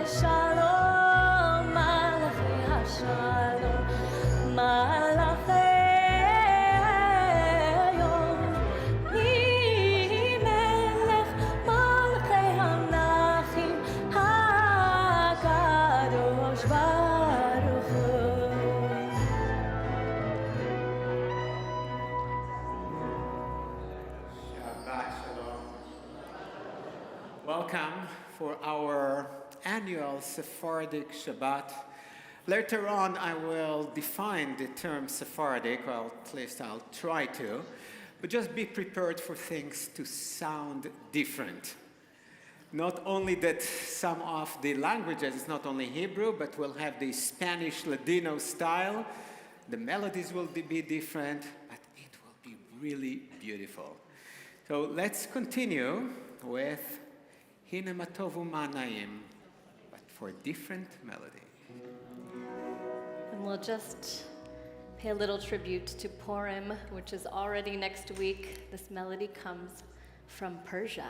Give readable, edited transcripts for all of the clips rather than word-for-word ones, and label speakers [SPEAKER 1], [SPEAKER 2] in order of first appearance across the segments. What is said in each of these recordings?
[SPEAKER 1] שלום, מלכי השלום, מלכי היום, מי מלך מלכי המלכים, הקדוש ברוך הוא.
[SPEAKER 2] Shabbat Shalom. Welcome for our annual Sephardic Shabbat. Later on, I will define the term Sephardic, well, at least I'll try to, but just be prepared for things to sound different. Not only that some of the languages, it's not only Hebrew, but we'll have the Spanish Ladino style. The melodies will be different, but it will be really beautiful. So let's continue with Hine ma tovu ma naim, but for different melody.
[SPEAKER 1] And we'll just pay a little tribute to Purim, which is already next week. This melody comes from Persia.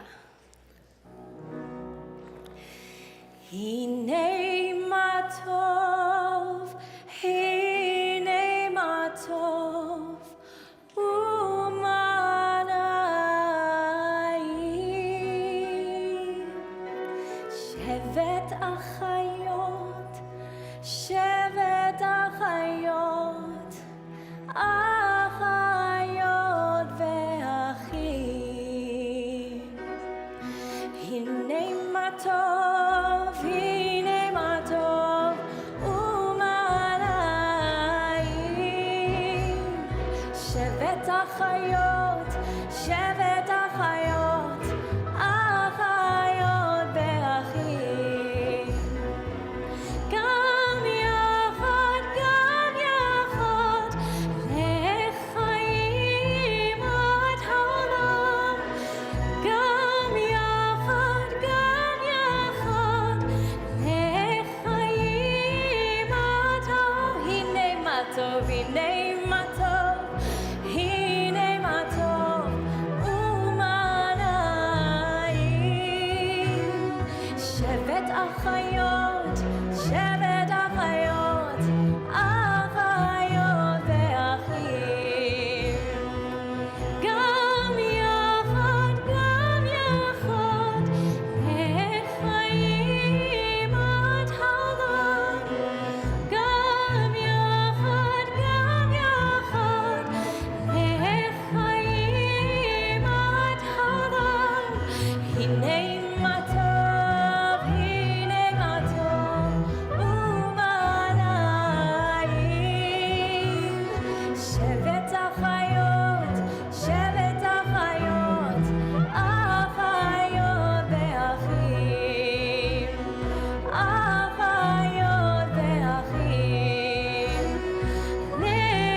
[SPEAKER 1] Hine ma tov, hine ma tov, u'manayim. Shevet achayot, shevet achayot, achayot ve'achim. Hine ma tov, hine ma tov, u'manayim. Shevet achayot, shevet achayot, achayot ve'achim. Gam yachad, lechayim ad haolam. Gam yachad, lechayim ad haolam. Hine ma tov, hine ma tov, hine ma tov, u'manayim. Shevet achayot, shevet achayot, achayot ve'achim. Gam yachad, lechayim ad haolam. Gam yachad, lechayim ad haolam. Hine ma tov, hine ma tov, u'manayim. Shevet achayot, shevet achayot, achayot ve'achim. Achayot ve'achim. Lechayim.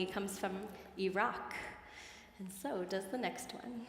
[SPEAKER 1] melody comes from Iraq, and so does the next one.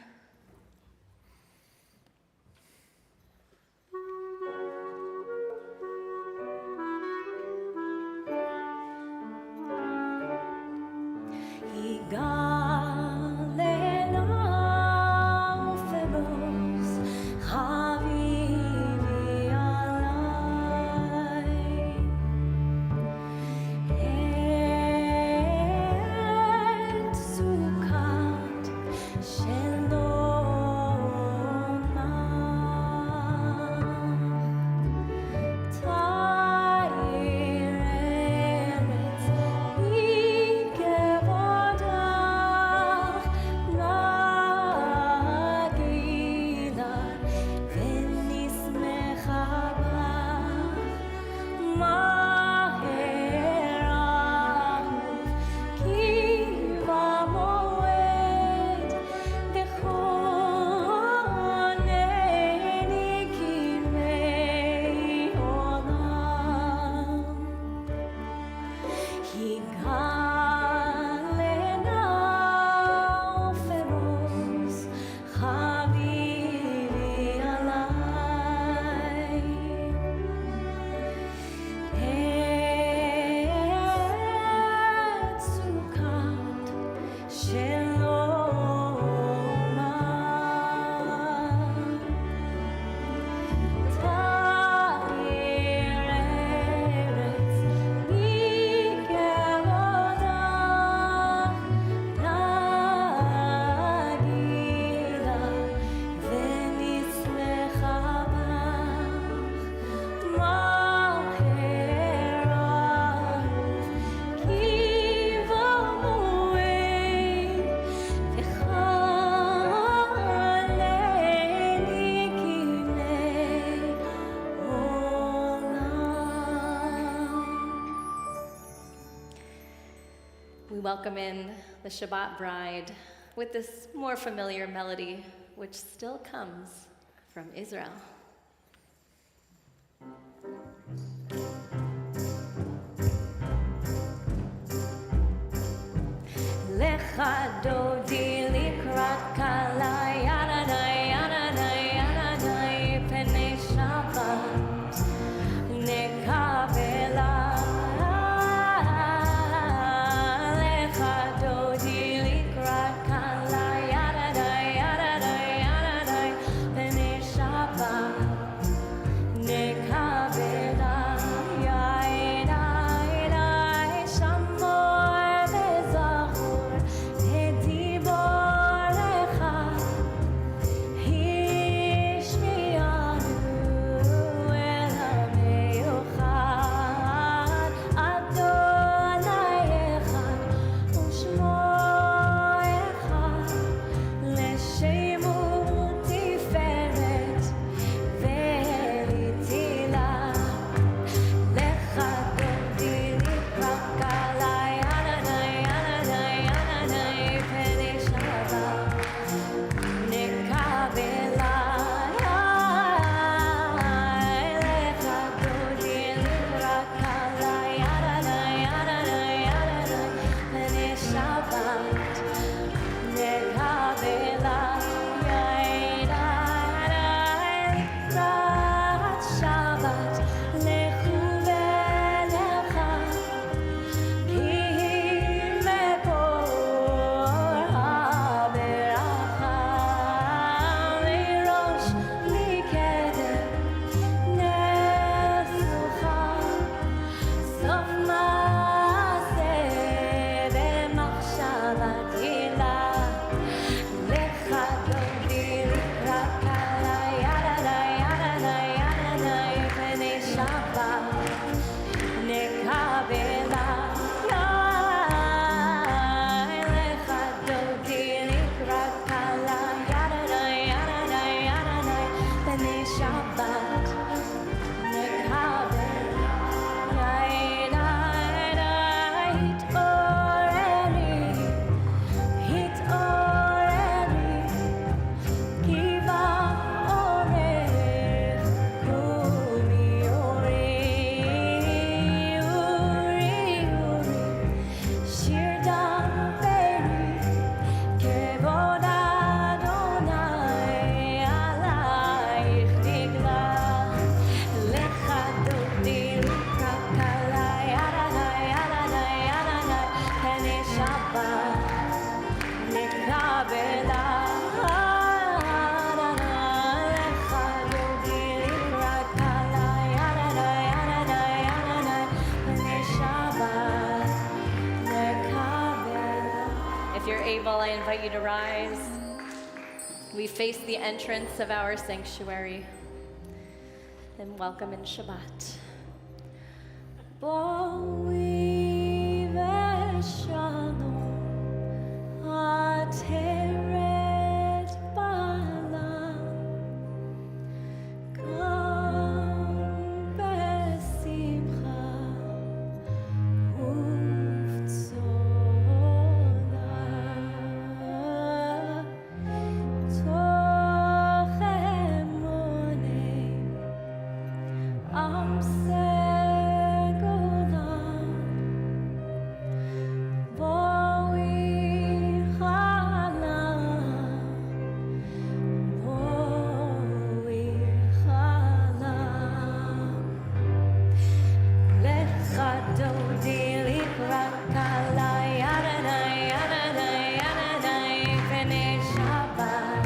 [SPEAKER 1] We welcome in the Shabbat bride with this more familiar melody, which still comes from Israel. Lecha dodi likrat kala yanadai yanadai yanadai penei Shabbat nekavela. Lecha dodi likrat kala yanadai yanadai yanadai penei Shabbat. invite you to rise. We face the entrance of our sanctuary and welcome in Shabbat. Boi v'shalom ateret bala kam besimcha uvtzola toch emonei am segulam boi chalam lecha dodi likrakala yadanai yadanai yadanai v'nei Shabbat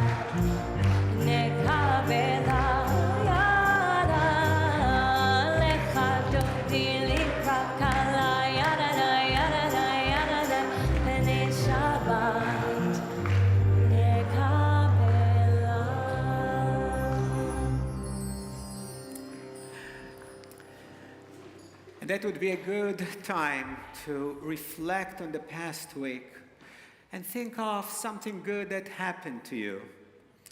[SPEAKER 1] nekabela yada lecha dodi likrakala yadanai yadanai yadanai v'nei Shabbat nekabela.
[SPEAKER 2] And that would be a good time to reflect on the past week and think of something good that happened to you,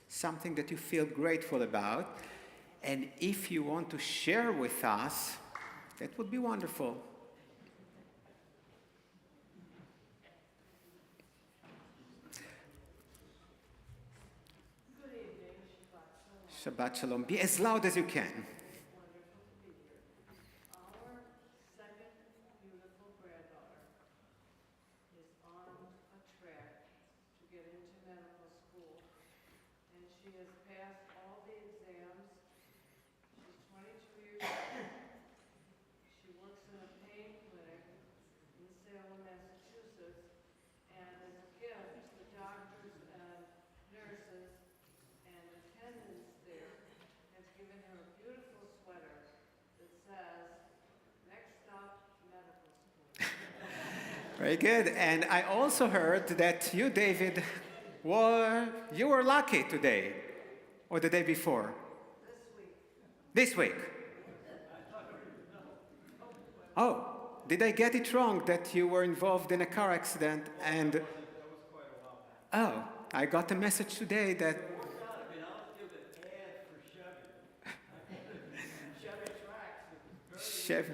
[SPEAKER 2] something that you feel grateful about. And if you want to share with us, that would be wonderful. Shabbat Shalom. Be as loud as you can.
[SPEAKER 3] Our second beautiful granddaughter is on a track to get into medical school, and she has passed all the exams. She's 22 years old. She works in a pain clinic in Salem, Massachusetts, and as a gift, the doctors and nurses and attendants there have given her a beautiful sweater that says, "Next stop, medical school."
[SPEAKER 2] Very good. And I also heard that you, David, you were lucky today, or the day before. This week. Oh, did I get it wrong that you were involved in a car accident and? Oh, I got a message today that. Chevy.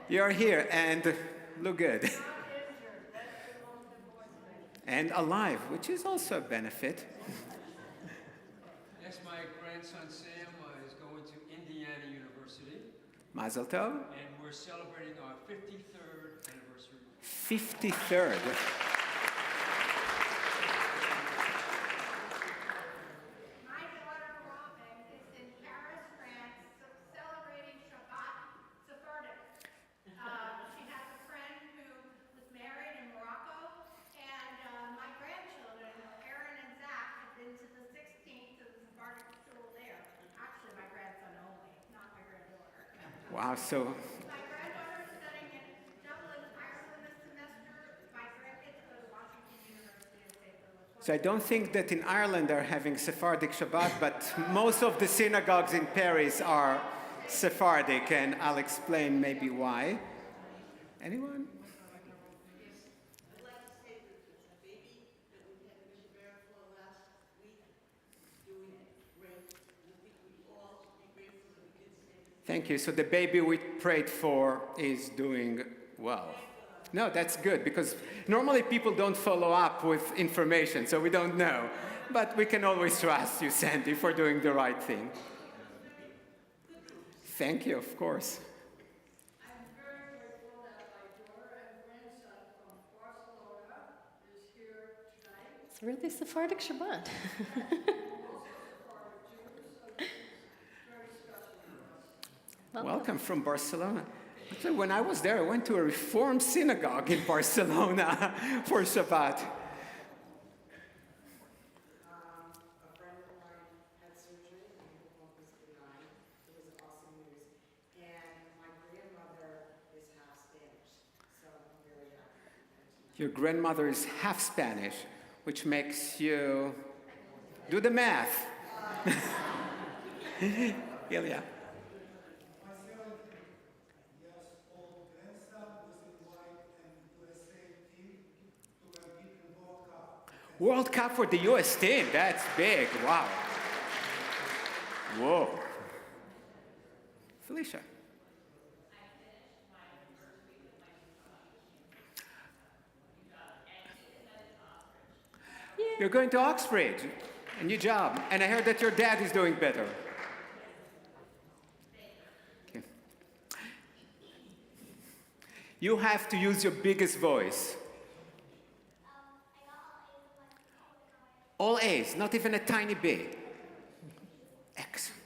[SPEAKER 2] You're here and look good. And alive, which is also a benefit.
[SPEAKER 4] Yes, my grandson Sam is going to Indiana University,
[SPEAKER 2] Mazel tov.
[SPEAKER 4] and we're celebrating our 53rd anniversary.
[SPEAKER 2] 53rd.
[SPEAKER 5] My daughter Robin is in Paris, France, celebrating Shabbat Sephardic. She has a friend who was married in Morocco, and my grandchildren, Aaron and Zach, have been to the 16th of the Sephardic shul there. Actually, my grandson only, not my granddaughter.
[SPEAKER 2] Wow, so
[SPEAKER 5] My granddaughter is studying in Dublin, Ireland this semester. My grandkids go to Washington University in St. Louis.
[SPEAKER 2] So I don't think that in Ireland they're having Sephardic Shabbat, but most of the synagogues in Paris are Sephardic, and I'll explain maybe why. Anyone?
[SPEAKER 6] I'd like to say that the baby that we had Mission Bear for last week is doing great. And I think we all should be grateful that we could say this.
[SPEAKER 2] Thank you. So the baby we prayed for is doing well. No, that's good, because normally people don't follow up with information, so we don't know. But we can always trust you, Sandy, for doing the right thing. Thank you, of course.
[SPEAKER 3] I'm very grateful that my daughter and grandson from Barcelona is here tonight.
[SPEAKER 1] It's really Sephardic Shabbat.
[SPEAKER 2] Welcome from Barcelona. Actually, when I was there, I went to a Reformed synagogue in Barcelona for Shabbat.
[SPEAKER 6] A friend of mine had surgery and the lump was benign. It was awesome news. And my grandmother is half Spanish, so I'm very happy
[SPEAKER 2] Your grandmother is half Spanish, which makes you do the math. Ilya. World Cup for the US team, that's big, wow. Whoa. Felicia. You're going to Oxbridge, a new job, and I heard that your dad is doing better. Okay. You have to use your biggest voice. All A's, not even a tiny B. Excellent.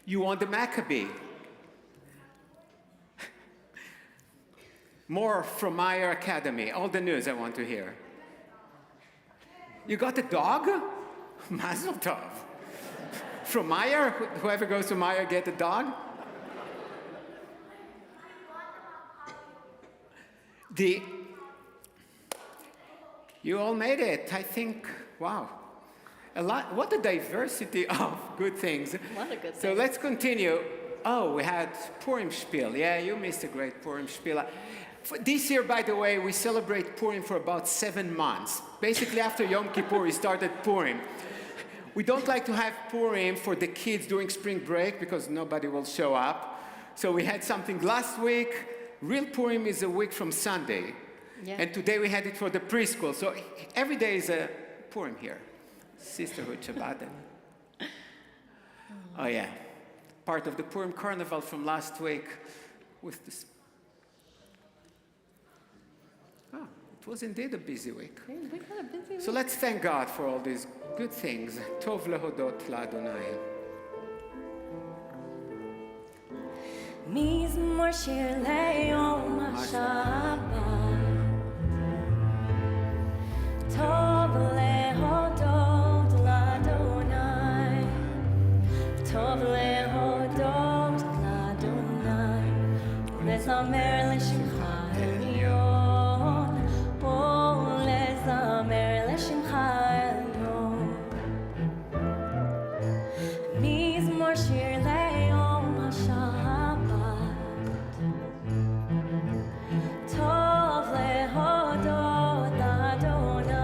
[SPEAKER 2] You want the Maccabee. More from Meyer Academy, all the news I want to hear. You got a dog? Mazel tov. From Meyer, whoever goes to Meyer get a dog? You all made it, I think, wow. What a diversity of good things.
[SPEAKER 1] What a good
[SPEAKER 2] So
[SPEAKER 1] thing.
[SPEAKER 2] let's continue. Oh, we had Purim Spiel. Yeah, you missed a great Purim Spiel. This year, by the way, we celebrate Purim for about 7 months. Basically, after Yom Kippur, we started Purim. We don't like to have Purim for the kids during spring break because nobody will show up. So we had something last week. Real Purim is a week from Sunday.
[SPEAKER 1] Yeah.
[SPEAKER 2] And today we had it for the preschool. So every day is a Purim here. Sisterhood Shabbat. Oh yeah. Part of the Purim Carnival from last week with this. Oh, it was indeed a busy week.
[SPEAKER 1] We had a busy
[SPEAKER 2] So
[SPEAKER 1] week.
[SPEAKER 2] let's thank God for all these good things. Tov lehodot la'Adonai.
[SPEAKER 1] מזמור שיר ליום השבת, טוב להודות לאדוני, טוב להודות לאדוני, ולזמר לשמך העליון, ולזמר לשמך העליון. מזמור שיר ליום השבת, טוב להודות לאדוני,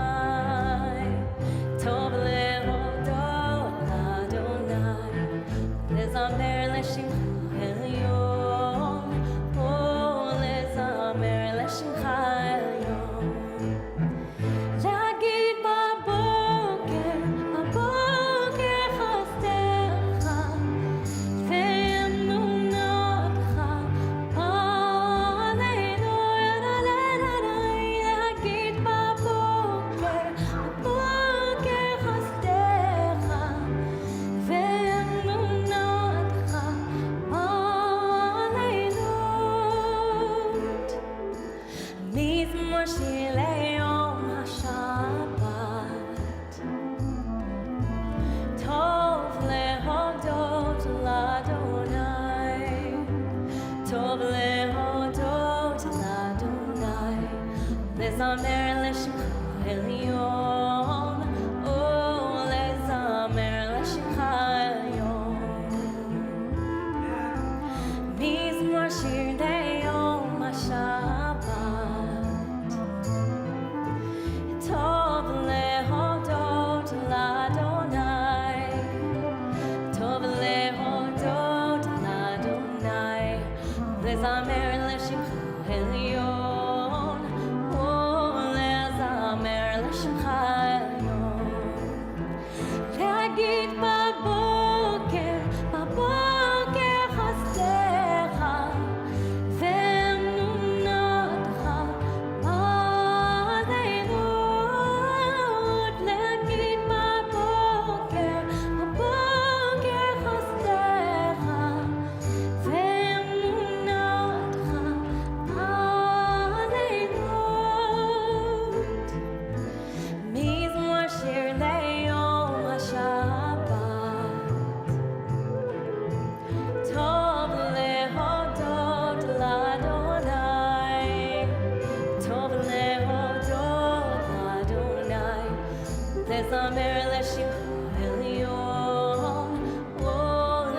[SPEAKER 1] לזמר לשמך העליון,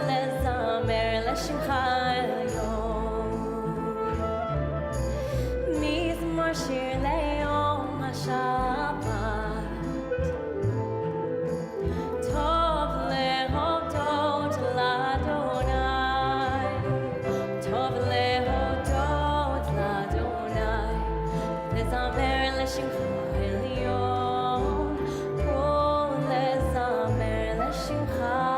[SPEAKER 1] לזמר לשמך העליון. מזמור שיר ליום השבת, טוב להודות לאדוני, טוב להודות לאדוני, לזמר לשמך העליון, ולזמר לשמך העליון.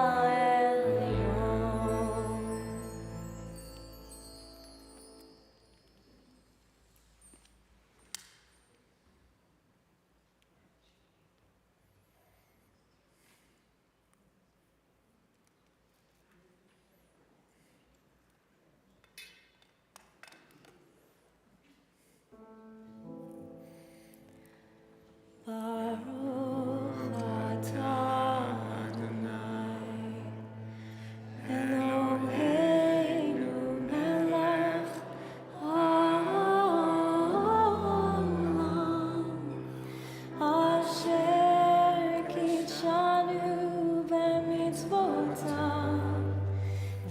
[SPEAKER 1] Baruch atah Adonai, Eloheinu melech haolam, asher kitshanu b'mitzvotav,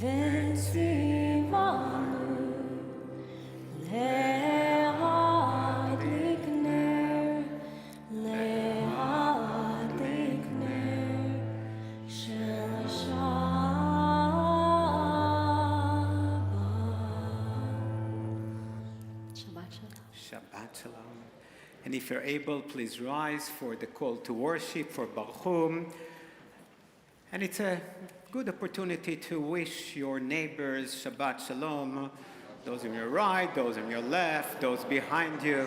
[SPEAKER 1] v'tzivanu להדליק נר, להדליק נר של השבת. שבת שלום.
[SPEAKER 2] Shabbat Shalom. And if you're able, please rise for the call to worship for Baruch. And it's a good opportunity to wish your neighbors Shabbat Shalom. Those on your right, those on your left, those behind you.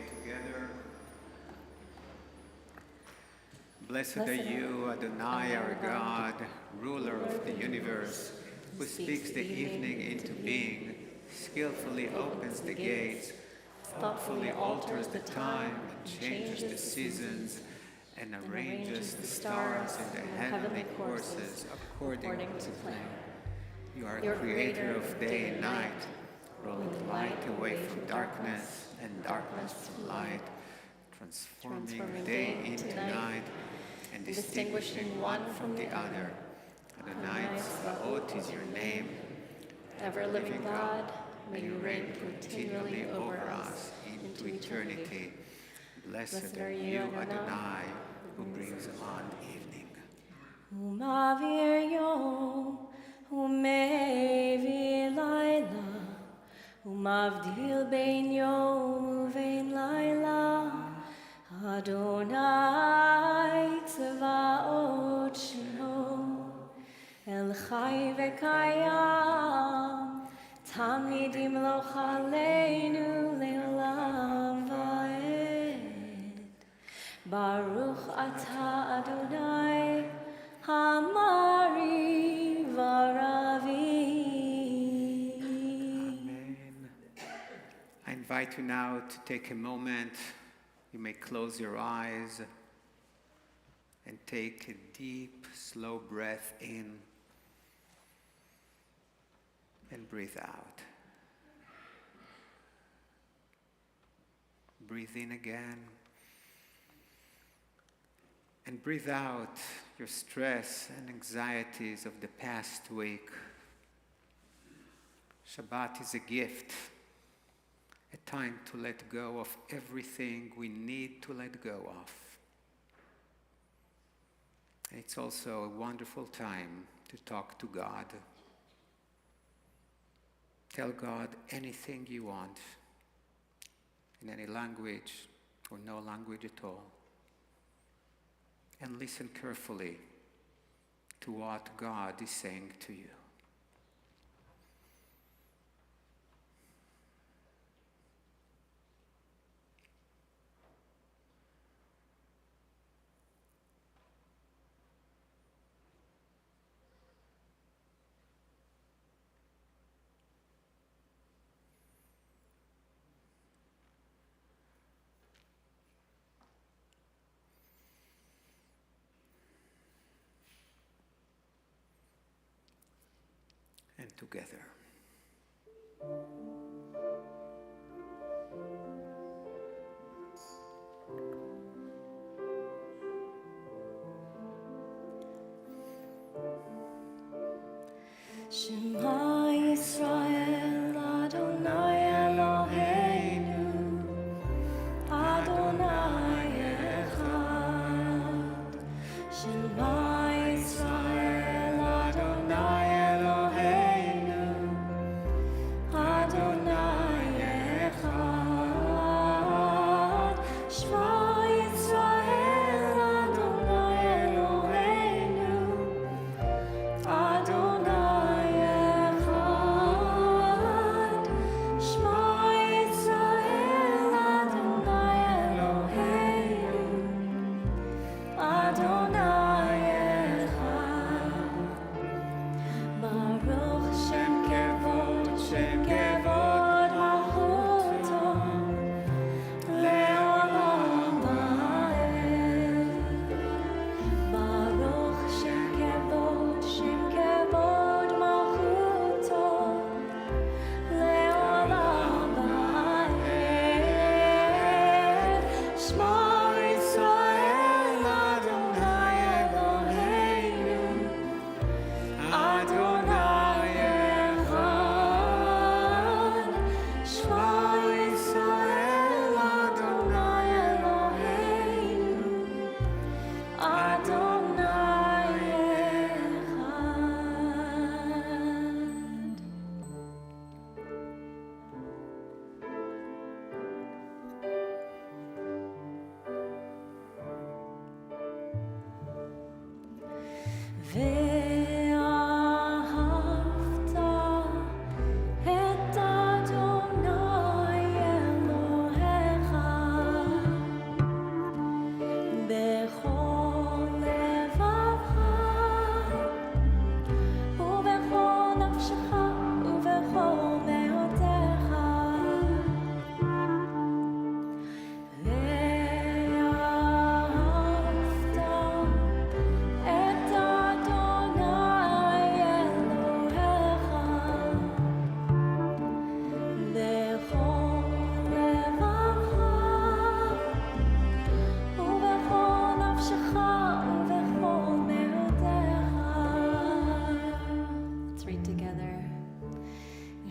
[SPEAKER 2] together. Blessed are you, Adonai, our God, ruler of the universe, who speaks the evening into being, skillfully opens the gates, thoughtfully alters the time, and changes the seasons, and arranges the stars in the heavenly courses according to plan. You are creator of day and night, rolling light away from darkness and darkness to light, transforming day into night, and distinguishing one from the other. Adonai Tzvaot is your name.
[SPEAKER 1] Ever-living God, may you reign continually over us into eternity.
[SPEAKER 2] Blessed are you, Adonai, who brings on evening.
[SPEAKER 1] Umavir yom, umevi laila, umavdil bein yom uvein laila. Adonai tzvaot shemo, el chai v'kayam, tamid yimloch aleinu le'olam va'ed. Baruch atah Adonai, Hamari v'aravi.
[SPEAKER 2] Amen. I invite you now to take a moment. You may close your eyes and take a deep, slow breath in and breathe out. Breathe in again and breathe out your stress and anxieties of the past week. Shabbat is a gift. A time to let go of everything we need to let go of. It's also a wonderful time to talk to God. Tell God anything you want, in any language or no language at all. And listen carefully to what God is saying to you. And together.
[SPEAKER 1] Shema Yisrael, Adonai Eloheinu, Adonai Echad. Shema Yisrael, Adonai Eloheinu, Adonai Echad. Shema Yisrael, Adonai Eloheinu, Adonai Echad. Shema Yisrael, Adonai Eloheinu, Adonai Echad. Baruch Shem Kevod Malchuto, Le'olam Va'ed. Baruch Shem Kevod Malchuto, Le'olam Va'ed. Shema Yisrael, Adonai Eloheinu, Adonai Echad. Shema Yisrael, Adonai Eloheinu, Adonai Echad.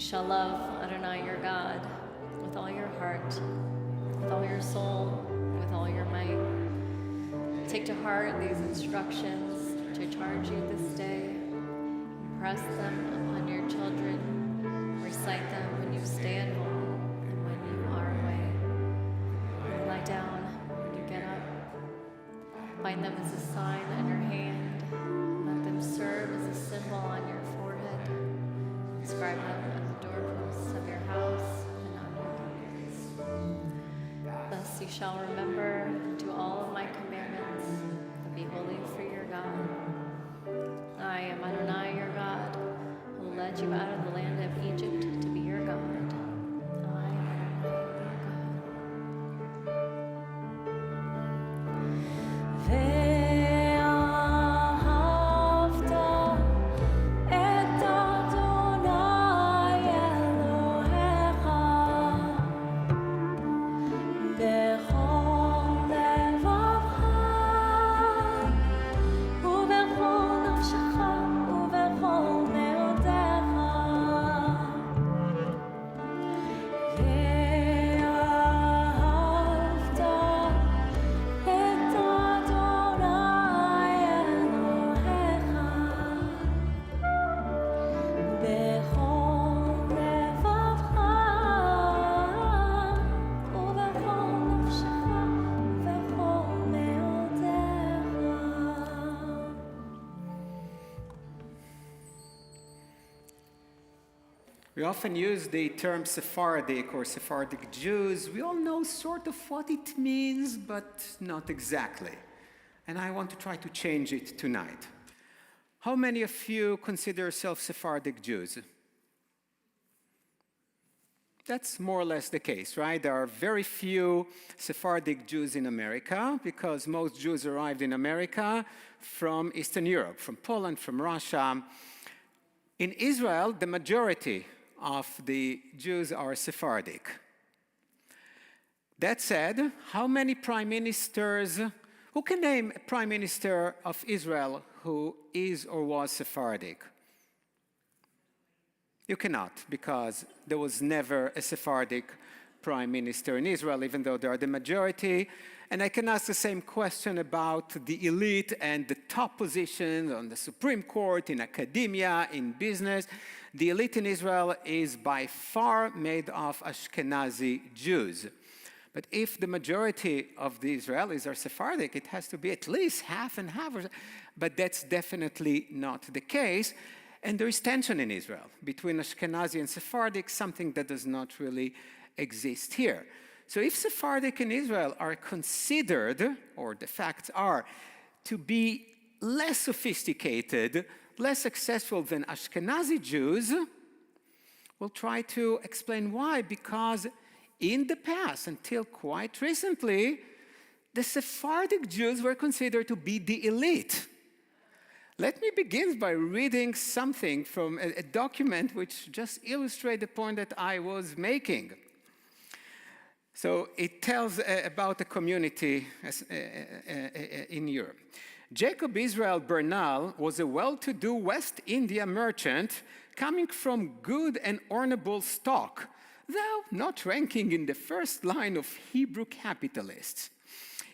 [SPEAKER 1] shall love Adonai your God with all your heart, with all your soul, with all your might. Take to heart these instructions which I charge you this day. Impress them upon your children. Recite them when you stay at home and when you are away. When you lie down, when you get up. Bind them as a sign on your hand. Let them serve as a symbol on your forehead. Inscribe them on the doorposts of your house and on your doorways. Thus you shall remember to all of my commandments and be holy for your God. I am Adonai your God, who led you out of the land of Egypt to be your God. I am Adonai your God.
[SPEAKER 2] We often use the term Sephardic or Sephardic Jews. We all know sort of what it means, but not exactly. And I want to try to change it tonight. How many of you consider yourself Sephardic Jews? That's more or less the case, right? There are very few Sephardic Jews in America because most Jews arrived in America from Eastern Europe, from Poland, from Russia. In Israel, the majority of the Jews are Sephardic. That said, how many prime ministers, who can name a prime minister of Israel who is or was Sephardic? You cannot, because there was never a Sephardic prime minister in Israel, even though they are the majority. And I can ask the same question about the elite and the top positions on the Supreme Court, in academia, in business. The elite in Israel is by far made of Ashkenazi Jews. But if the majority of the Israelis are Sephardic, it has to be at least half and half. But that's definitely not the case. And there is tension in Israel between Ashkenazi and Sephardic, something that does not really exist here. So if Sephardic in Israel are considered, or the facts are, to be less sophisticated, less successful than Ashkenazi Jews, we'll try to explain why. Because in the past, until quite recently, the Sephardic Jews were considered to be the elite. Let me begin by reading something from a document which just illustrates the point that I was making. So it tells about a community in Europe. Jacob Israel Bernal was a well-to-do West India merchant coming from good and honorable stock, though not ranking in the first line of Hebrew capitalists.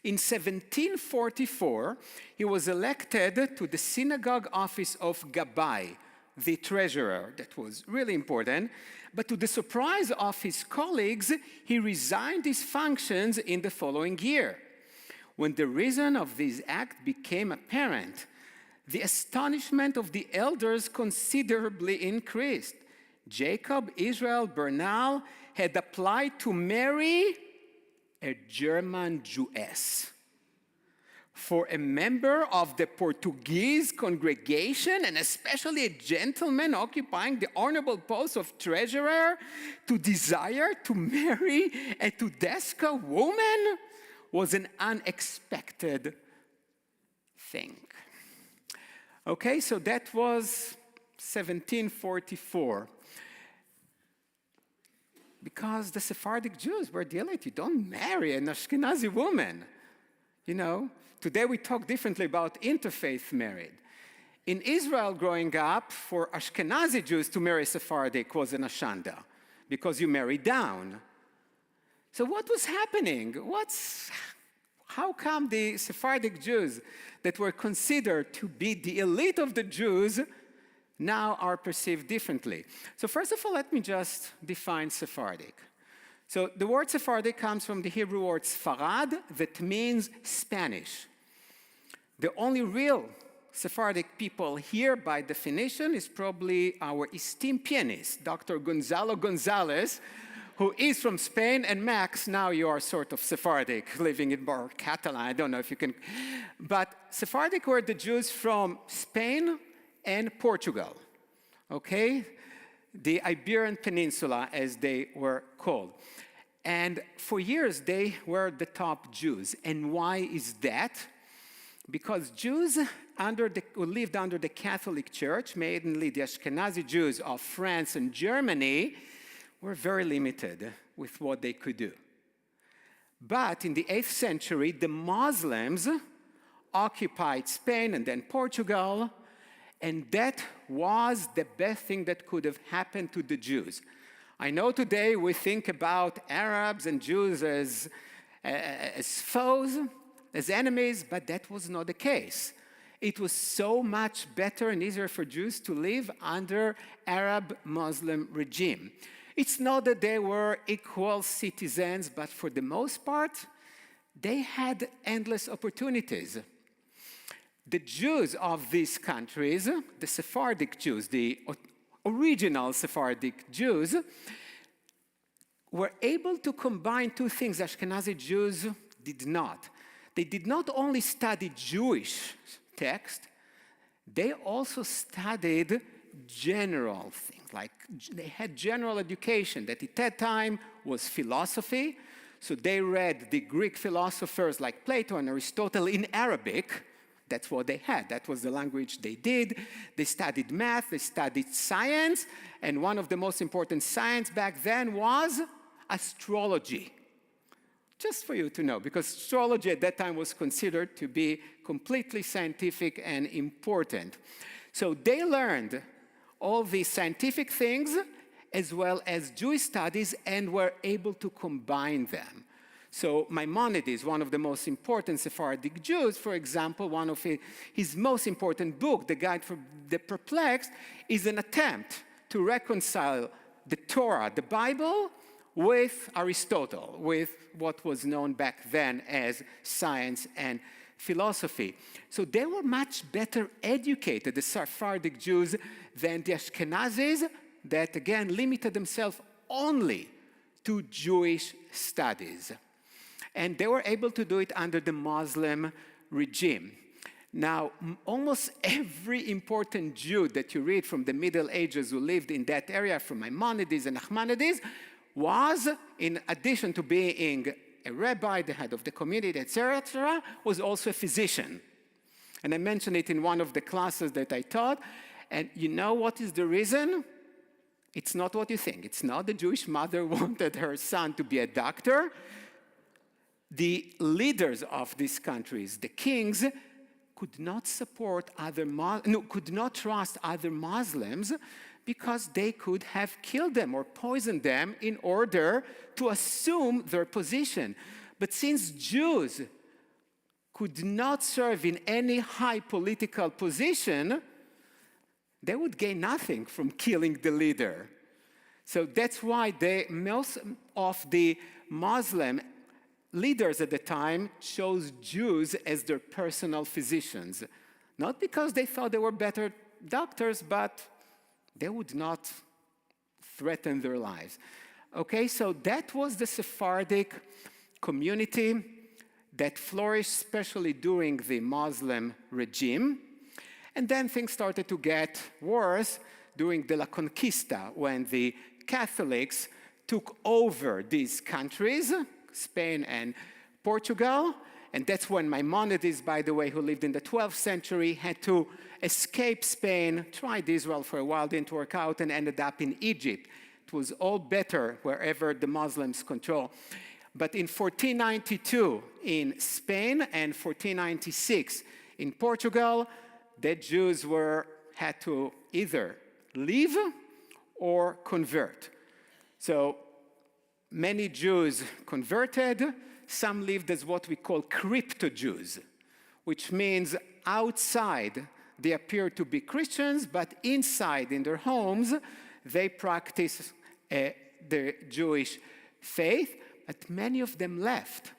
[SPEAKER 2] In 1744, he was elected to the synagogue office of Gabbai, the treasurer. That was really important. But to the surprise of his colleagues, he resigned his functions in the following year. When the reason of this act became apparent, the astonishment of the elders considerably increased. Jacob Israel Bernal had applied to marry a German Jewess for a member of the Portuguese congregation, and especially a gentleman occupying the honorable post of treasurer, to desire to marry a Tedesco woman was an unexpected thing. Okay, so that was 1744. Because the Sephardic Jews were the elite. You don't marry an Ashkenazi woman. You know, today we talk differently about interfaith marriage. In Israel, growing up, for Ashkenazi Jews to marry Sephardic was an ashanda, because you marry down. So what was happening? How come the Sephardic Jews that were considered to be the elite of the Jews now are perceived differently? So first of all, let me just define Sephardic. So the word Sephardic comes from the Hebrew word Sfarad, that means Spanish. The only real Sephardic people here, by definition, is probably our esteemed pianist, Dr. Gonzalo Gonzalez, who is from Spain, and Max, now you are sort of Sephardic, living in Catalan, I don't know if you can. But Sephardic were the Jews from Spain and Portugal, okay? The Iberian Peninsula, as they were called. And for years, they were the top Jews. And why is that? Because Jews who lived under the Catholic Church, mainly the Ashkenazi Jews of France and Germany, were very limited with what they could do. But in the 8th century, the Muslims occupied Spain and then Portugal, and that was the best thing that could have happened to the Jews. I know today we think about Arabs and Jews as foes, as enemies, but that was not the case. It was so much better and easier for Jews to live under Arab-Muslim regime. It's not that they were equal citizens, but for the most part, they had endless opportunities. The Jews of these countries, the Sephardic Jews, the original Sephardic Jews, were able to combine two things Ashkenazi Jews did not. They did not only study Jewish text, they also studied general things, like they had general education that at that time was philosophy. So they read the Greek philosophers like Plato and Aristotle in Arabic. That's what they had. That was the language they did. They studied math, they studied science, and one of the most important science back then was astrology. Just for you to know, because astrology at that time was considered to be completely scientific and important. So they learned all these scientific things as well as Jewish studies and were able to combine them. So Maimonides, one of the most important Sephardic Jews, for example, one of his most important book, The Guide for the Perplexed, is an attempt to reconcile the Torah, the Bible, with Aristotle, with what was known back then as science and philosophy. So they were much better educated, the Sephardic Jews, than the Ashkenazis that, again, limited themselves only to Jewish studies. And they were able to do it under the Muslim regime. Now, almost every important Jew that you read from the Middle Ages who lived in that area, from Maimonides and Nachmanides, was, in addition to being a rabbi, the head of the community, etc., was also a physician. And I mentioned it in one of the classes that I taught. And you know what is the reason? It's not what you think. It's not the Jewish mother wanted her son to be a doctor. The leaders of these countries, the kings, could not could not trust other Muslims because they could have killed them or poisoned them in order to assume their position. But since Jews could not serve in any high political position, they would gain nothing from killing the leader. So that's why most of the Muslim leaders at the time chose Jews as their personal physicians. Not because they thought they were better doctors, but they would not threaten their lives. Okay, so that was the Sephardic community that flourished, especially during the Muslim regime. And then things started to get worse during the La Conquista, when the Catholics took over these countries, Spain and Portugal. And that's when Maimonides, by the way, who lived in the 12th century, had to escape Spain, tried Israel for a while, didn't work out, and ended up in Egypt. It was all better wherever the Muslims control. But in 1492 in Spain and 1496 in Portugal, that Jews had to either leave or convert. So many Jews converted. Some lived as what we call crypto-Jews, which means outside they appear to be Christians, but inside in their homes they practice the Jewish faith. But many of them left.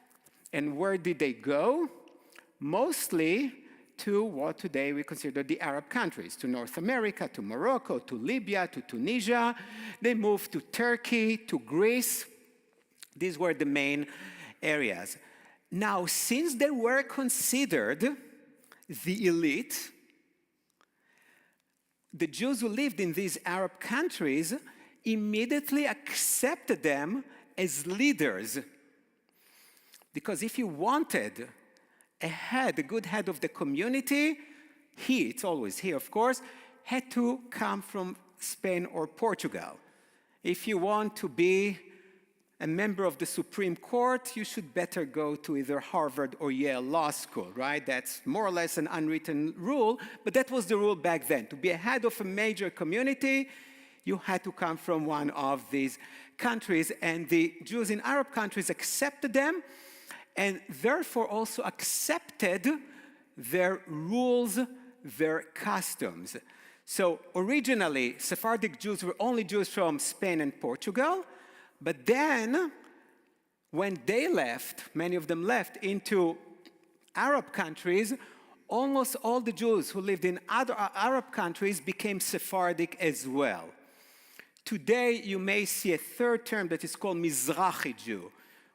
[SPEAKER 2] And where did they go? Mostly to what today we consider the Arab countries, to North America, to Morocco, to Libya, to Tunisia. They moved to Turkey, to Greece. These were the main areas. Now, since they were considered the elite, the Jews who lived in these Arab countries immediately accepted them as leaders. Because if you wanted a good head of the community, it's always he, of course, had to come from Spain or Portugal. If you want to be a member of the Supreme Court, you should better go to either Harvard or Yale Law School, right? That's more or less an unwritten rule, but that was the rule back then. To be a head of a major community, you had to come from one of these countries, and the Jews in Arab countries accepted them, and therefore also accepted their rules, their customs. So originally, Sephardic Jews were only Jews from Spain and Portugal, but then when they left, many of them left into Arab countries, almost all the Jews who lived in other Arab countries became Sephardic as well. Today, you may see a third term that is called Mizrahi Jew,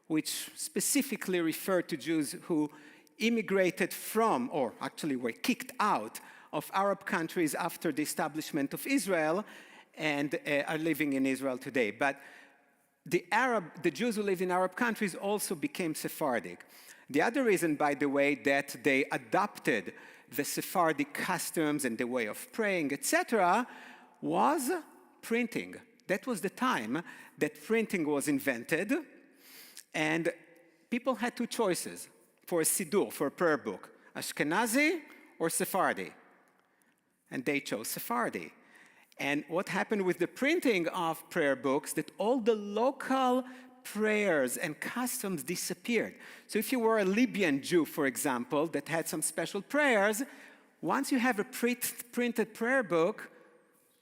[SPEAKER 2] which specifically referred to Jews who immigrated from, or actually were kicked out of Arab countries after the establishment of Israel and are living in Israel today. But the Jews who lived in Arab countries also became Sephardic. The other reason, by the way, that they adopted the Sephardic customs and the way of praying, etc., was printing. That was the time that printing was invented, and people had two choices for a siddur, for a prayer book, Ashkenazi or Sephardi. And they chose Sephardi. And what happened with the printing of prayer books, that all the local prayers and customs disappeared. So if you were a Libyan Jew, for example, that had some special prayers, once you have a printed prayer book,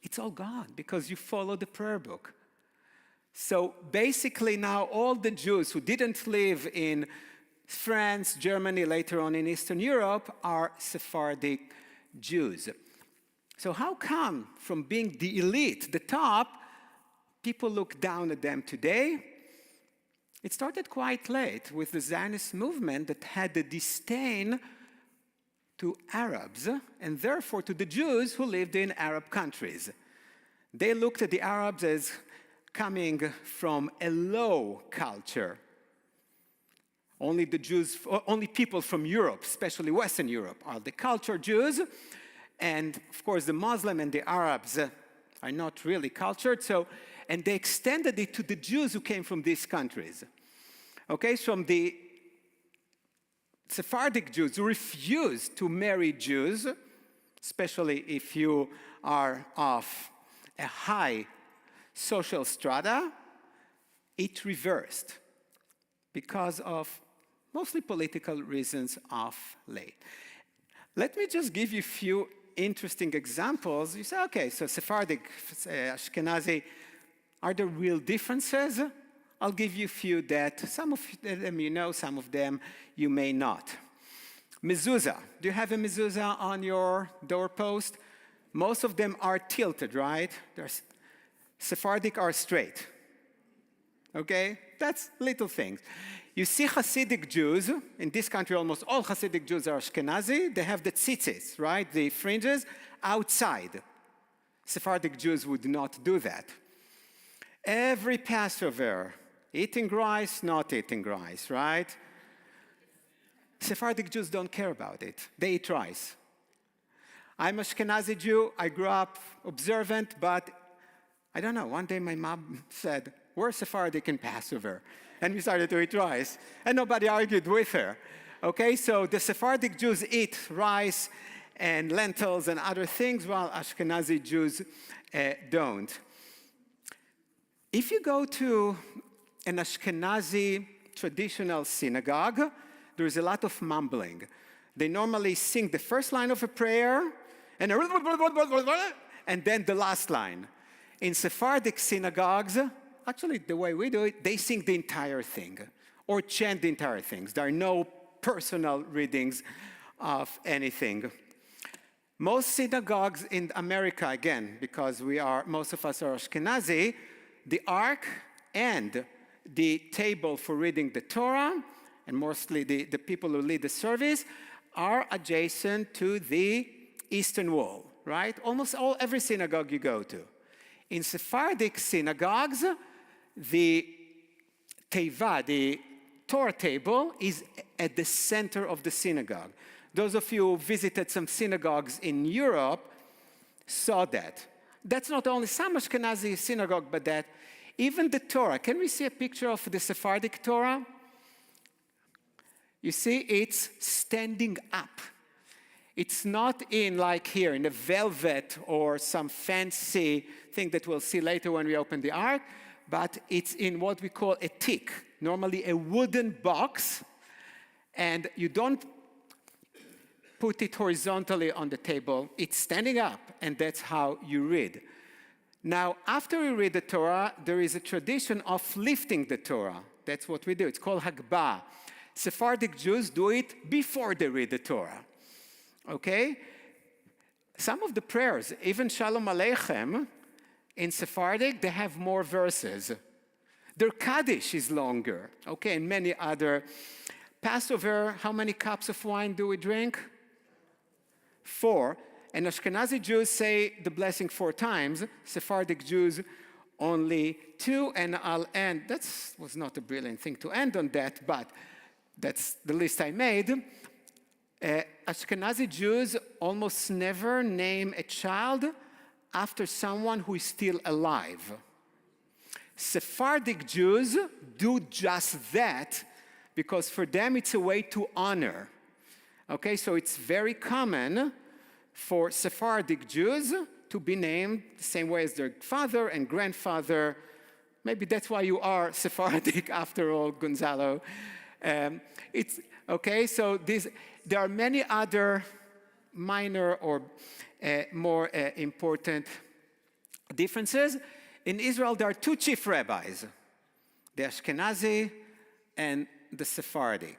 [SPEAKER 2] it's all gone because you follow the prayer book. So basically now all the Jews who didn't live in France, Germany, later on in Eastern Europe, are Sephardic Jews. So how come from being the elite, the top, people look down at them today? It started quite late with the Zionist movement that had a disdain to Arabs and therefore to the Jews who lived in Arab countries. They looked at the Arabs as coming from a low culture. Only people from Europe, especially Western Europe, are the cultured Jews. And of course, the Muslim and the Arabs are not really cultured. And they extended it to the Jews who came from these countries. Okay, from the Sephardic Jews who refused to marry Jews, especially if you are of a high social strata, it reversed because of mostly political reasons of late. Let me just give you a few interesting examples. You say, okay, so Sephardic, Ashkenazi, are there real differences? I'll give you a few that some of them you know, some of them you may not. Mezuzah. Do you have a mezuzah on your doorpost? Most of them are tilted, right? Sephardic are straight. Okay? That's little things. You see Hasidic Jews, in this country almost all Hasidic Jews are Ashkenazi, they have the tzitzis, right? The fringes outside. Sephardic Jews would not do that. Every Passover, eating rice, not eating rice, right? Sephardic Jews don't care about it. They eat rice. I'm Ashkenazi Jew. I grew up observant, but I don't know. One day my mom said, we're Sephardic in Passover. And we started to eat rice. And nobody argued with her. Okay, so the Sephardic Jews eat rice and lentils and other things, while Ashkenazi Jews don't. If you go to an Ashkenazi traditional synagogue, there is a lot of mumbling. They normally sing the first line of a prayer, and then the last line. In Sephardic synagogues, actually the way we do it, they sing the entire thing, or chant the entire things. There are no personal readings of anything. Most synagogues in America, again, because most of us are Ashkenazi, the ark and the table for reading the Torah, and mostly the people who lead the service, are adjacent to the eastern wall, right? Almost every synagogue you go to. In Sephardic synagogues, the teva, the Torah table, is at the center of the synagogue. Those of you who visited some synagogues in Europe saw that. That's not only some Ashkenazi synagogue, but that even the Torah. Can we see a picture of the Sephardic Torah? You see, it's standing up. It's not in, like here, in a velvet or some fancy thing that we'll see later when we open the ark, but it's in what we call a tick, normally a wooden box, and you don't put it horizontally on the table. It's standing up, and that's how you read. Now, after we read the Torah, there is a tradition of lifting the Torah. That's what we do. It's called Hagbah. Sephardic Jews do it before they read the Torah. Okay? Some of the prayers, even Shalom Aleichem, in Sephardic, they have more verses. Their Kaddish is longer. Okay, and many other. Passover, how many cups of wine do we drink? 4. And Ashkenazi Jews say the blessing 4 times. Sephardic Jews only 2. And I'll end. That was not a brilliant thing to end on that, but that's the list I made. Ashkenazi Jews almost never name a child after someone who is still alive. Sephardic Jews do just that because for them it's a way to honor. Okay, so it's very common for Sephardic Jews to be named the same way as their father and grandfather. Maybe that's why you are Sephardic after all, Gonzalo. It's okay, so there are many other minor or more important differences. In Israel, there are 2 chief rabbis, the Ashkenazi and the Sephardic.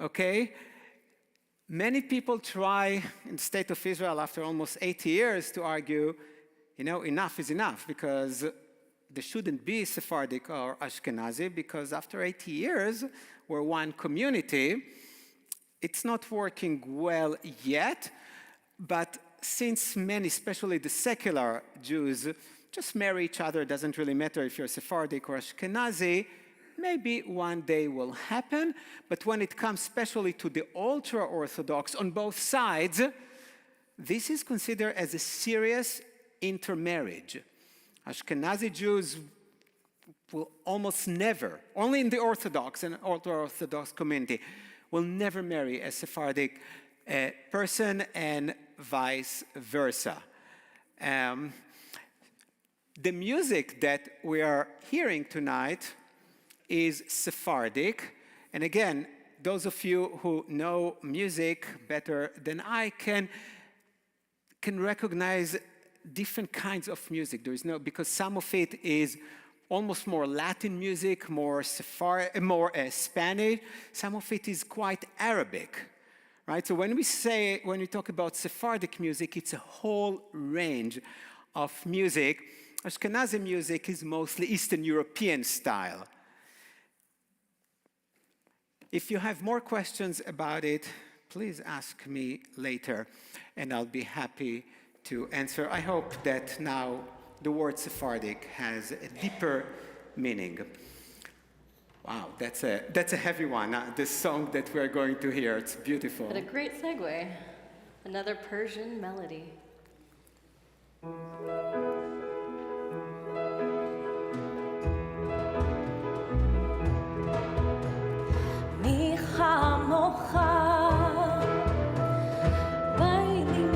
[SPEAKER 2] Okay? Many people try in the state of Israel after almost 80 years to argue, enough is enough, because there shouldn't be Sephardic or Ashkenazi, because after 80 years, we're one community. It's not working well yet, but since many, especially the secular Jews, just marry each other, it doesn't really matter if you're Sephardic or Ashkenazi, maybe one day will happen. But when it comes especially to the ultra-Orthodox on both sides, this is considered as a serious intermarriage. Ashkenazi Jews will almost never, only in the Orthodox and ultra-Orthodox community, will never marry a Sephardic person, and vice versa. The music that we are hearing tonight is Sephardic. And again, those of you who know music better than I can recognize different kinds of music. There is because some of it is almost more Latin music, more Spanish. Some of it is quite Arabic, right? So when we talk about Sephardic music, it's a whole range of music. Ashkenazi music is mostly Eastern European style. If you have more questions about it, please ask me later, and I'll be happy to answer. I hope that now the word Sephardic has a deeper meaning. Wow, that's a heavy one. This song that we're going to hear, it's beautiful.
[SPEAKER 1] What a great segue. Another Persian melody.
[SPEAKER 7] מי כמוך, בא לי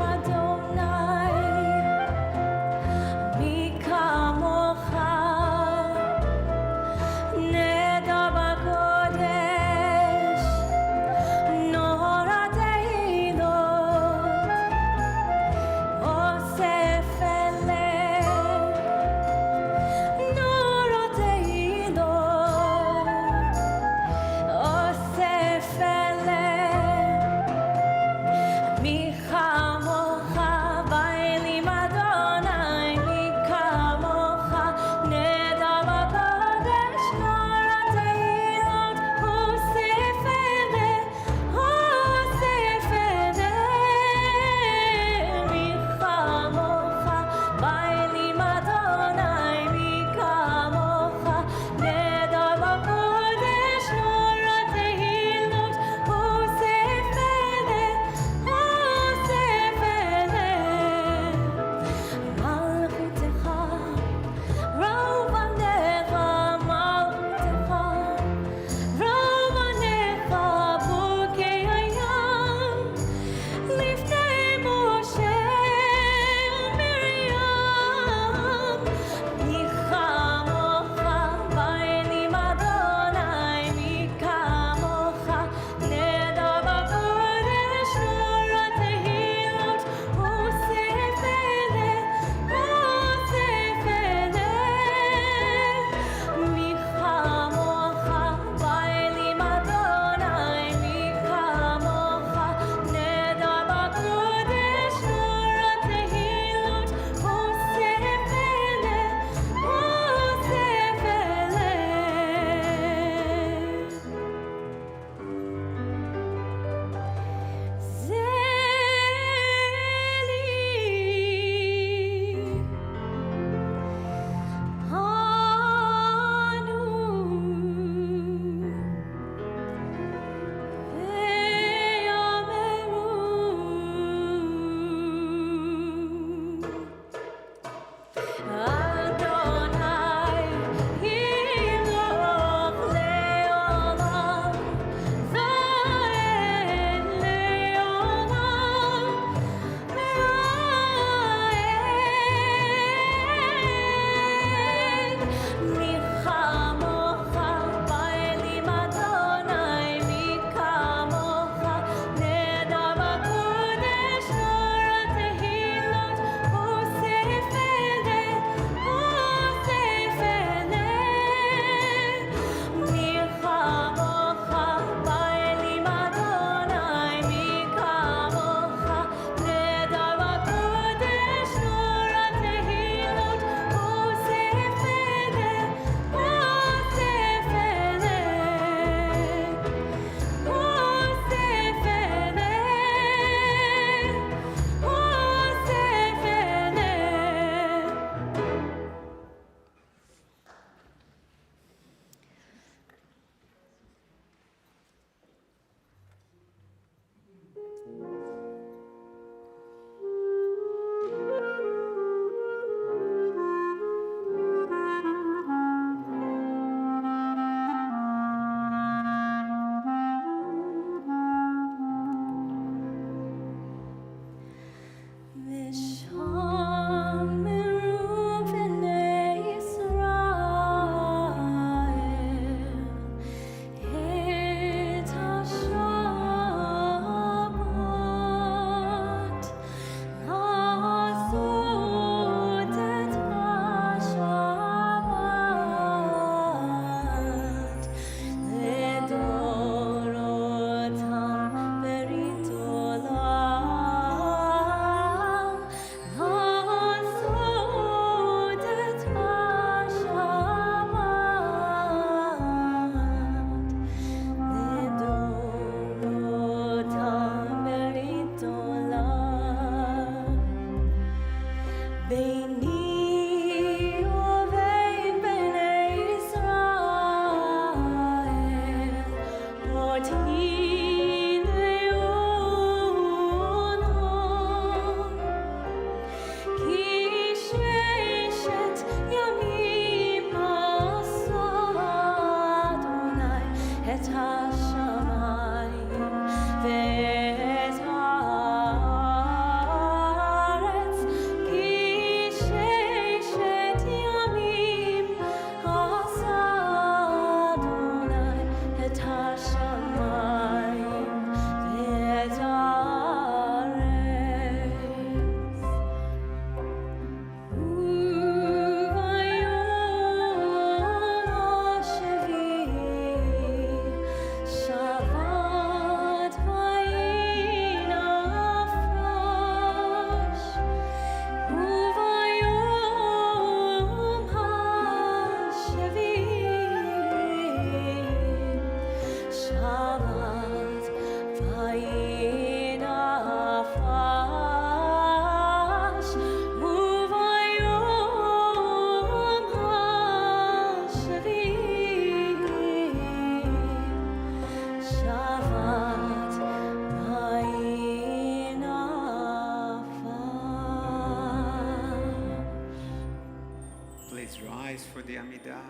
[SPEAKER 2] עמידה.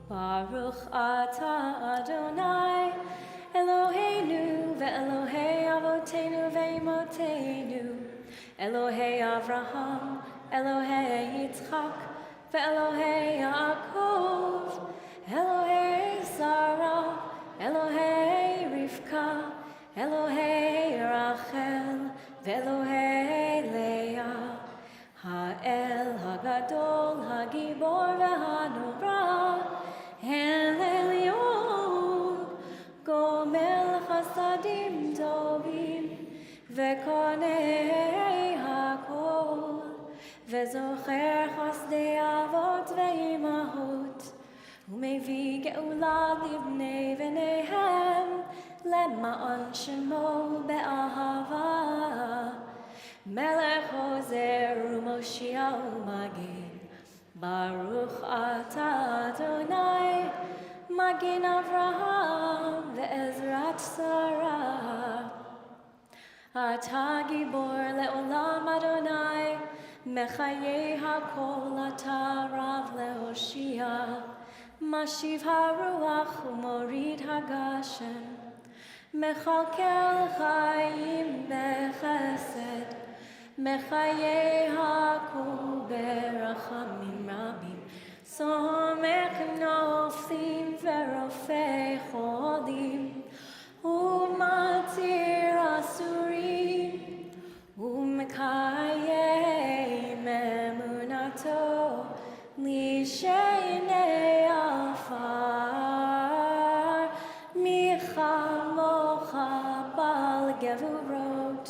[SPEAKER 7] Baruch atah Adonai, Eloheinu ve'Elohei Avotenu ve'Imotenu, Elohei Avraham, Elohei Yitzchak, ve'Elohei Yaakov, Elohei Sarah, Elohei Rivka, Elohei Rachel, ve'Elohei Leah, Ha'el Hagadol, Hagibor ve'Hanora, El Elyon, Gomel Chasadim Tovim, Vekonei Hakol, Vezocher Chasdei Avot ve'Imahot, Umevi Geula Livnei V'neihem, Lema'an Shemo Be'ahava, Melech Hozer U'Moshiach U'Magin, Baruch atah Adonai, Magin Avraham ve'Ezrat Sarah. Atah Gibor le'olam Adonai, Mechayei hakol atah Rav le'Hoshia, Mashiv haruach u'morid hagashem, Mechalkel chayim bechesed, Mechayei hakol berachamim rabim, Somech noflim verofei cholim, Umatir asurim, Umekayei memunato, Lishenei afar, Micha mocha bal gevurot,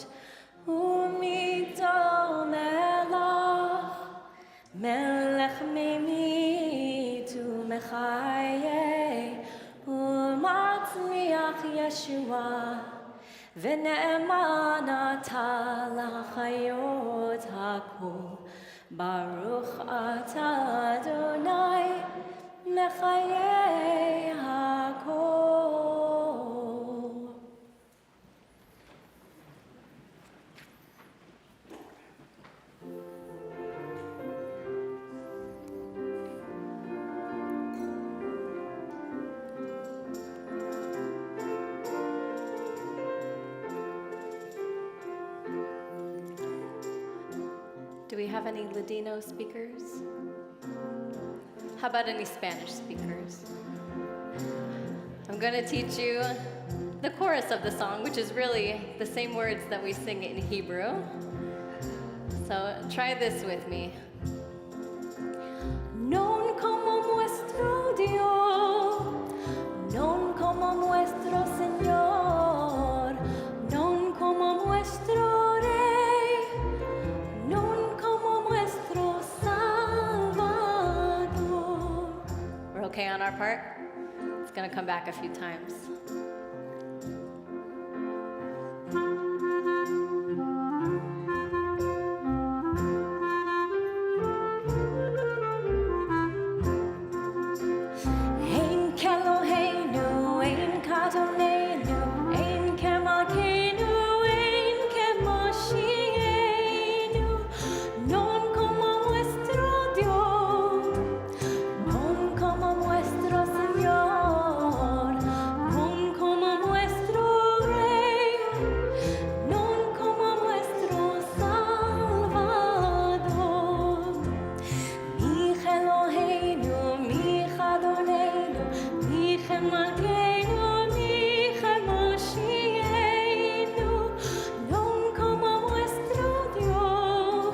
[SPEAKER 7] Umito melach, Melech memit u'mechaye, U'ma ונאמן אתה לחיות הכל. ברוך אתה אדוני לחיי הכל.
[SPEAKER 1] Do we have any Ladino speakers? How about any Spanish speakers? I'm going to teach you the chorus of the song, which is really the same words that we sing in Hebrew. So try this with me.
[SPEAKER 7] Non como nuestro Dios, non como nuestro Señor, non como nuestro Rey, non como nuestro Salvador.
[SPEAKER 1] We're okay on our part? It's going to come back a few times.
[SPEAKER 7] Ein Keloheinu, ein Kadonenu, ein Kemalkeinu, ein Kemoshienu, non como nuestro Dios, non como nuestro Señor, non como nuestro Rey, non como nuestro Salvador. Mi Eloheinu, mi Adonenu, mi Malkeinu, mi Moshienu, non como nuestro Dios,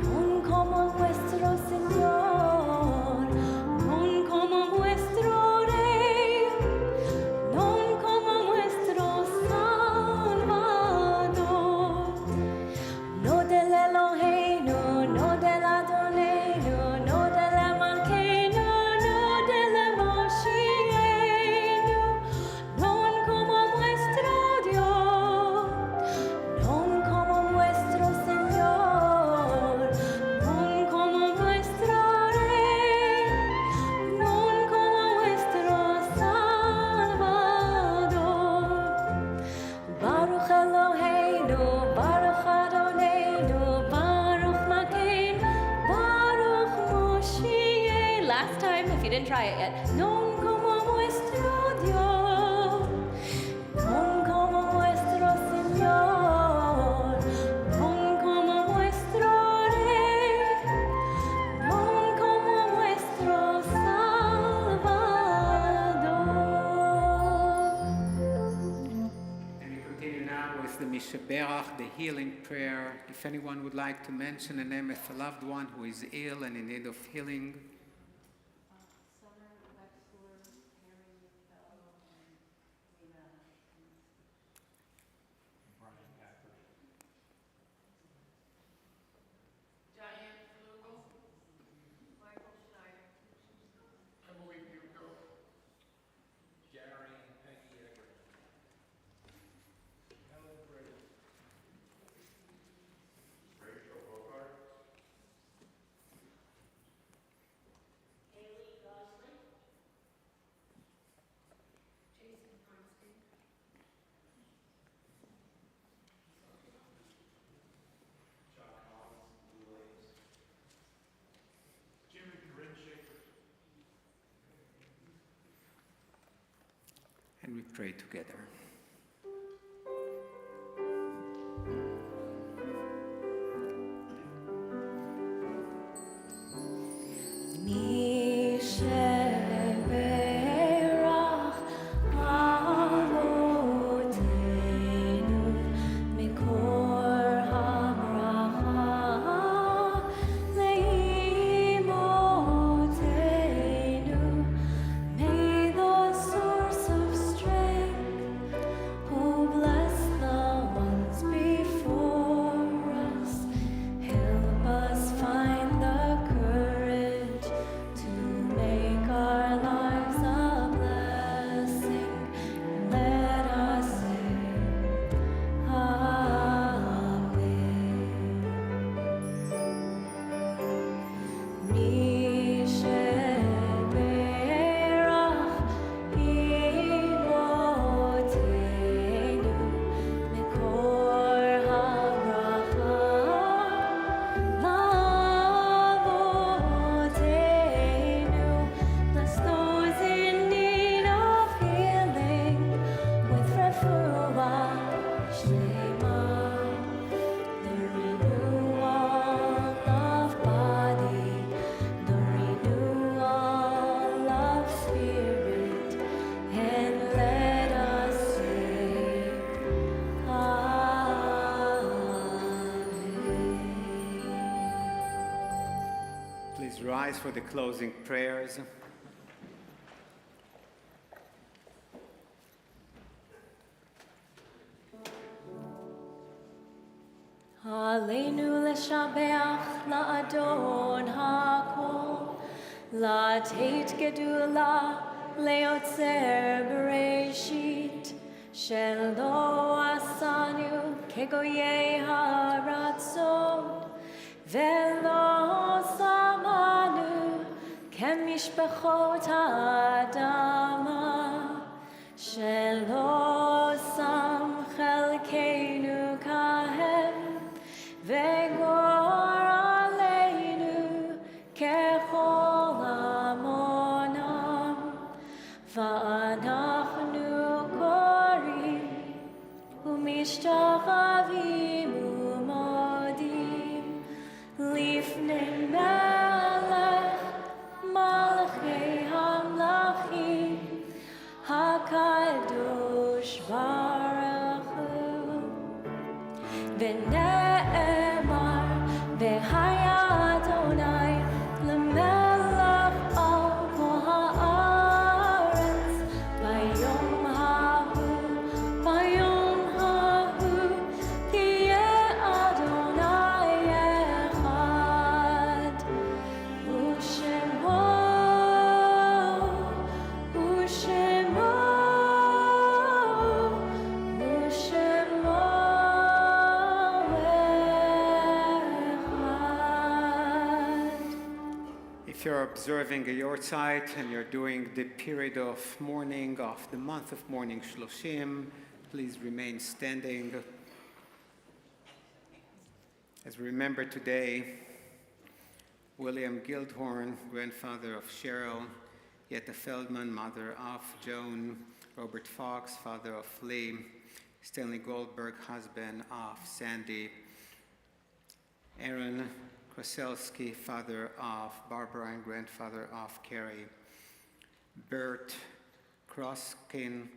[SPEAKER 7] non como nuestro Señor, non como nuestro Rey, non como nuestro Salvador. No del Eloheinu, no del Adonenu, no del Malkeinu, no del Moshienu, non como nuestro Dios, non como nuestro Señor, non como nuestro Rey, non como nuestro Salvador. Baruch Eloheinu, Baruch Adonenu, Baruch Malkeinu, Baruch Moshiach.
[SPEAKER 1] Last time, if you didn't try it yet.
[SPEAKER 7] Non como nuestro Dios, non como nuestro Señor, non como nuestro Rey, non como nuestro Salvador.
[SPEAKER 2] And we continue now with the Mishaberach, the healing prayer. If anyone would like to mention a name of a loved one who is ill and in need of healing,
[SPEAKER 3] Summer, Wexler, Harry, Bell, and Lena. Diane Flugel, Michael Schneider.
[SPEAKER 4] Emily Buco. Gary and Peggy Egbert. Helen Brady. Rachel Bogart.
[SPEAKER 3] Jason Bernstein.
[SPEAKER 4] John Collins, Lou Williams. Jimmy Corinne Schaefer.
[SPEAKER 2] and we pray together.
[SPEAKER 7] Misheberach Avotenu Mikor HaBracha Leimotenu. May the source of strength
[SPEAKER 2] Please rise for the closing prayers.
[SPEAKER 7] עלינו לשבח לאדון הכל, לתת גדולה ליוצר בראשית, שלא עשנו כגויי הרצון, ולא שמנו כמשפחות האדמה, שלא שם חלקנו כהם, וגור עלינו ככל המונם, ואנחנו קוראים ומשתחווים ומודים לפני מלך מלכי המלכים הקדוש ברוך הוא. ונאמר והיה אדוני למלך על כל הארץ ביום ההוא תהיה אדוני אחד, ושמו
[SPEAKER 2] If you're observing a Yortzeit and you're doing the period of mourning of the month of mourning Shloshim, please remain standing. As we remember today, William Guildhorn, grandfather of Cheryl, Yetta Feldman, mother of Joan, Robert Fox, father of Lee, Stanley Goldberg, husband of Sandy, Aaron Kraselski, father of Barbara and grandfather of Carrie, Bert Kroskin,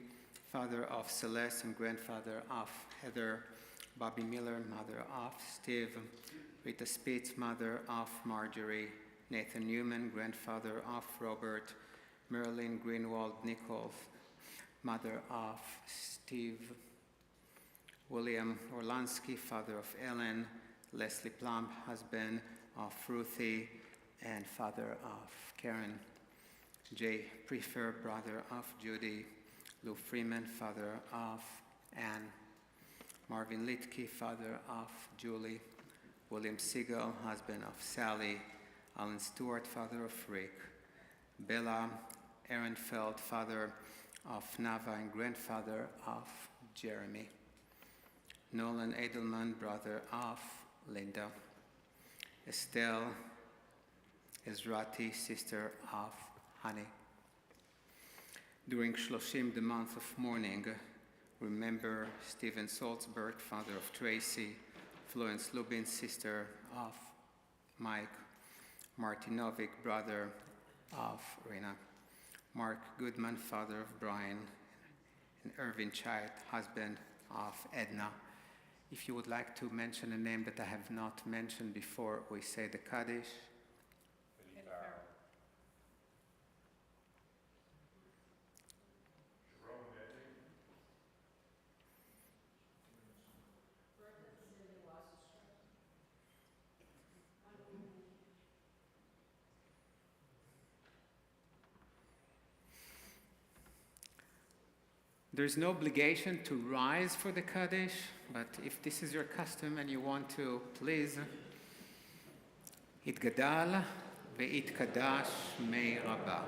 [SPEAKER 2] father of Celeste and grandfather of Heather, Bobby Miller, mother of Steve, Rita Spitz, mother of Marjorie, Nathan Newman, grandfather of Robert, Marilyn Greenwald Nichols, mother of Steve, William Orlansky, father of Ellen, Leslie Plum, husband of Ruthie and father of Karen, Jay Prefer, brother of Judy, Lou Freeman, father of Anne, Marvin Litke, father of Julie, William Siegel, husband of Sally, Alan Stewart, father of Rick, Bella Ehrenfeld, father of Nava and grandfather of Jeremy, Nolan Edelman, brother of Linda, Estelle Ezrati, sister of Honey. During Shloshim, the month of mourning, remember Stephen Salzberg, father of Tracy, Florence Lubin, sister of Mike, Martinovic, brother of Rena, Mark Goodman, father of Brian, and Irvin Chait, husband of Edna. If you would like to mention a name that I have not mentioned before, we say the Kaddish. There's no obligation to rise for the Kaddish, but if this is your custom and you want to, please. יתגדל ויתקדש מי רבה.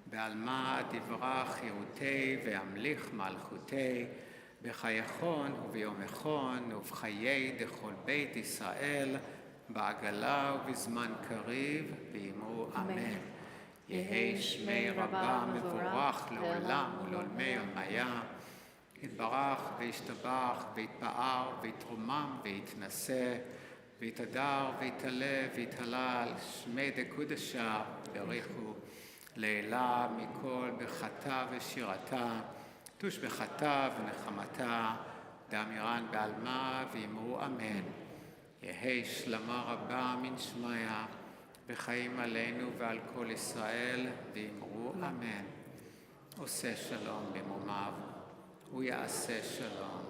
[SPEAKER 2] בעלמא תברך חירותי והמליך מלכותי, בחייכון וביומכון ובחיי דכל בית ישראל, בעגלה ובזמן קריב, ואמרו אמן. יהי שמי רבה מבורך לעולם ולעולמי עולמיה. יתברך וישתבח ויתפאר ויתרומם ויתנשא ויתהדר ויתעלה ויתהלל שמי דקודשה בריחו לעילה מכל ברכתה ושירתה תוש בחתה ונחמתה דאמירן בעלמא ואמרו אמן. יהי שלמה רבה מן שמיה וחיים עלינו ועל כל ישראל, ואמרו אמן. עושה שלום במרומיו, הוא יעשה שלום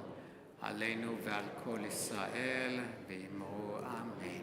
[SPEAKER 2] עלינו ועל כל ישראל, ואמרו אמן.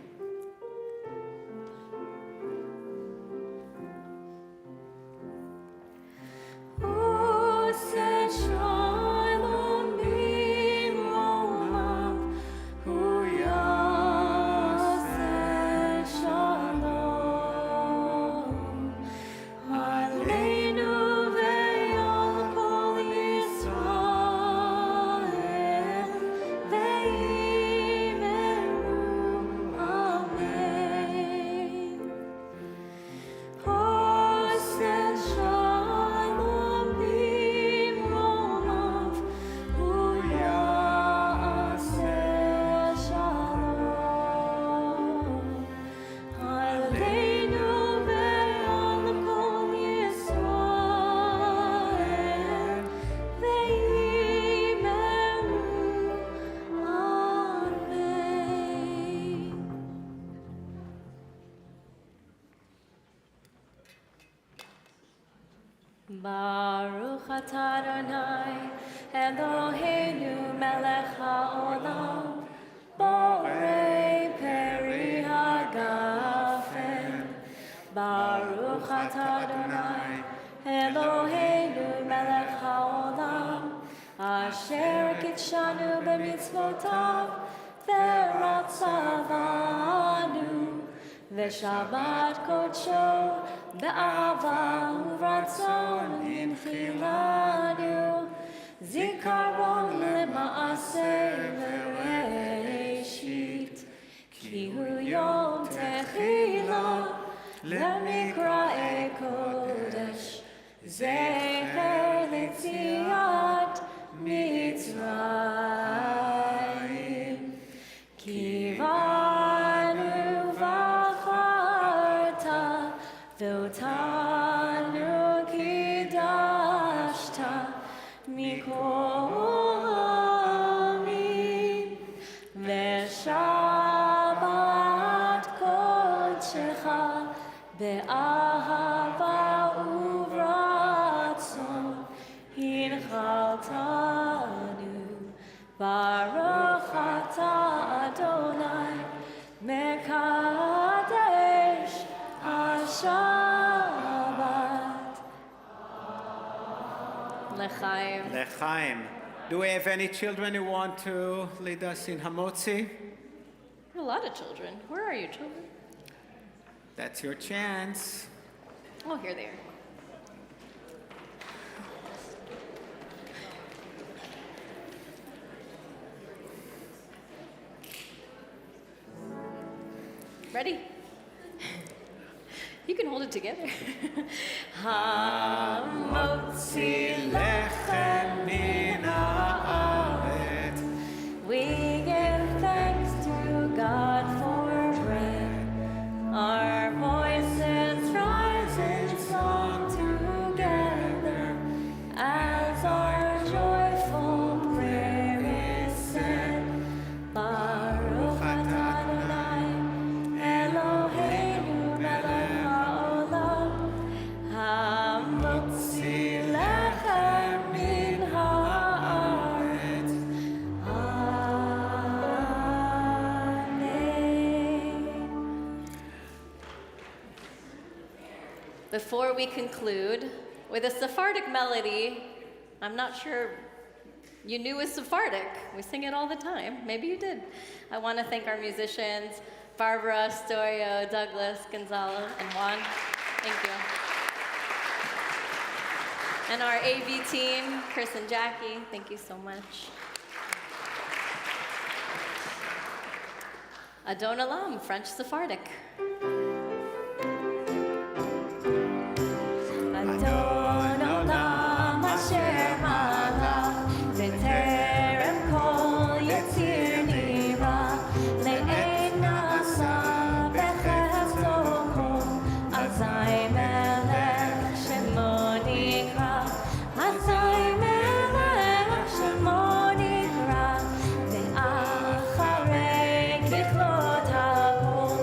[SPEAKER 7] Baruch atah Adonai, Eloheinu melech haolam, borei peri hagafen. Baruch atah Adonai, Eloheinu melech haolam, asher kitshanu b'mitzvotav, v'ratzavanu, v'shabbat kodsho, be'ava uvratzon hinchilanu, zikaron lema'aseh v'reishit, ki hu yom techila lemikra'e kodesh, zecher letziat Mitzrayim, kivanu v'acharta V'otanu kidashta mikol amim, v'shabbat kodshecha be'ahava uvratzon hinchaltanu. Baruch atah Adonai mekadesh Shabbat.
[SPEAKER 1] L'chaim.
[SPEAKER 2] L'chaim. Do we have any children who want to lead us in Hamotzi?
[SPEAKER 1] A lot of children. Where are you, children?
[SPEAKER 2] That's your chance.
[SPEAKER 1] Oh, here they are. Ready? You can hold it together.
[SPEAKER 2] Hamotzi lechem min haaretz.
[SPEAKER 7] We give thanks to God for bread. Our voices rise in song together as our joyful prayer is said. Baruch atah Adonai, Eloheinu melech haolam, hamotzi lechem min haaretz. Amen.
[SPEAKER 1] Before we conclude with a Sephardic melody, I'm not sure you knew was Sephardic. We sing it all the time. Maybe you did. I want to thank our musicians, Barbara, Storio, Douglas, Gonzalo, and Juan. Thank you. And our AV team, Chris and Jackie, thank you so much. Adon Olam, French Sephardic.
[SPEAKER 7] Adon olam asher malach v'terem kol yetzir nira le'en na'asa b'chesdo kol azai melech shemo nikra azai melech shemo nikra ve'acharei kichlot hakol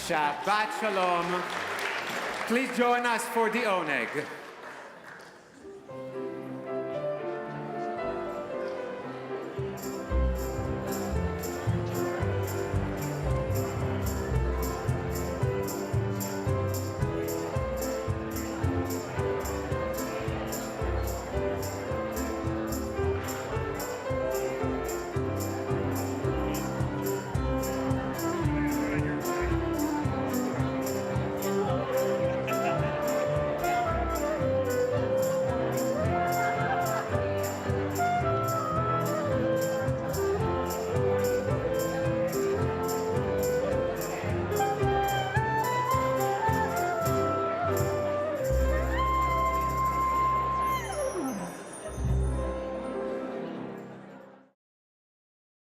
[SPEAKER 2] Shabbat Shalom. Please join us for the oneg.